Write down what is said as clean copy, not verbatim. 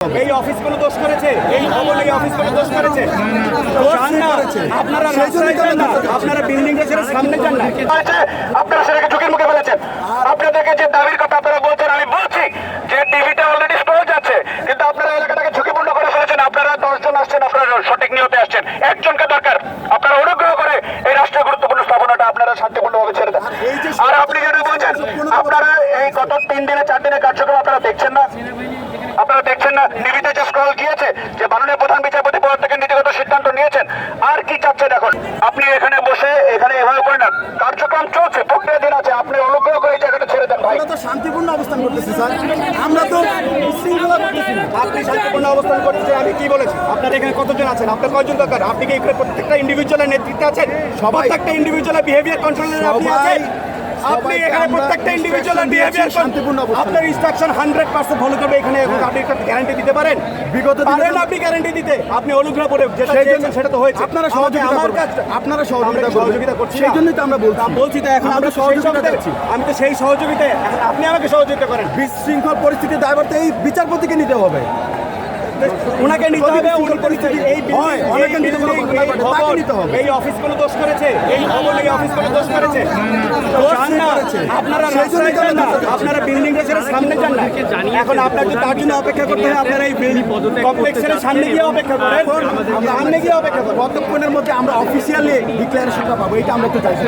এই অফিসগুলো দোষ করেছে, এই ভবন এই অফিসগুলো দোষ করেছে। আপনারা রাস্তায় যান না, আপনারা বিল্ডিং এর সামনে যান না। আপনারা সেটাকে ঝুঁকির মুখে ফেলেছেন। আপনাদেরকে যে দাবির কথা আপনারা বলছেন, আমি বলছি যে টিভিটা অলরেডি স্টোর যাচ্ছে, কিন্তু আপনারা এলাকাটাকে ঝুঁকিপূর্ণ করে ফেলেছেন। আপনারা 10 জন আসছেন, আপনারা সঠিক নিয়তে আসছেন, একজনকে দরকার। আপনারা অনুগ্রহ করে এই রাষ্ট্রীয় গুরুত্বপূর্ণ স্থাপনাটা আপনারা শান্তিপূর্ণভাবে ছেড়ে দেন। আর আপনি যেটা বলছেন, আপনারা এই গত 3 দিনে 4 দিনের কার্যক্রম আপনারা দেখছেন না, আপনারা দেখছেন না টিভিতে যে স্ক্রল গিয়েছে যে মাননীয় প্রধান বিচারপতি পদ থেকে নীতিগত সিদ্ধান্ত নিয়েছেন। আর কি চাচ্ছেন এখন? আপনি এখানে বসে এখানে এভাবে করে না, কার্যক্রম চলছে, প্রক্রিয়া দিন আছে, আপনি অনুগ্রহ করে এই জায়গাটা ছেড়ে দেন ভাই। আমরা তো শান্তিপূর্ণ অবস্থান করতেছি স্যার, আমরা তো শৃঙ্খলা করতেছি না। আপনি শান্তিপূর্ণ অবস্থান করতেছেন, আমি কি বলেছি? আপনার এখানে কতজন আছেন? আপনার কয়জন দরকার? আপনি কি এখানে প্রত্যেকটা ইন্ডিভিজুয়ালের নেতৃত্বে আছেন? সবাই প্রত্যেকটা ইন্ডিভিজুয়ালের বিহেভিয়ার কন্ট্রোলার আপনি আছেন। আপনি এখানে প্রত্যেকটা ইন্ডিভিজুয়াল বিহেভিয়ার শান্তিপূর্ণ অবস্থা। আপনার ইনস্ট্রাকশন 100% ফলো করবে এখানে। এখন আপনি একটা গ্যারান্টি দিতে পারেন? বিগত দিনে পারেন আপনি গ্যারান্টি দিতে? আপনি অনুগ্রহ করে যেটা সেই জন্য চেয়েছেন সেটা তো হয়েছে। আপনারা সহযোগিতা আমার করবেন। কাজ আপনারা আমরা সহযোগিতা করছি না। সেই জন্যই তো আমরা বলছি। বলছি তো এখন আমরা আমরা সহযোগিতা সহযোগিতা করছি। আমি তো সেই সহযোগিতায়, এখন আপনি আমাকে সহযোগিতা করেন। বিশৃঙ্খল পরিস্থিতির দায়ভারটা এই বিচারপতিকে নিতে হবে। ওনাকে নিতে হবে। উনি পরিস্থিতি এই হয়, অনেকে নিতে হবে, তাকে নিতে হবে। এই অফিসগুলো দোষ করেছে, এই ভবন এই অফিসগুলো দোষ করেছে। যান না, আপনারা রাস্তায় যান না, আপনারা বিল্ডিং এর সামনে যান না। এখন আপনাকে তার জন্য অপেক্ষা করতে হয়। আপনারা এই কমপ্লেক্সের সামনে গিয়ে অপেক্ষা করেন, সামনে গিয়ে অপেক্ষা করেন। কতক্ষণের মধ্যে আমরা অফিসিয়ালি ডিক্লারেশনটা পাবো, এটা আমরা তো চাইছি।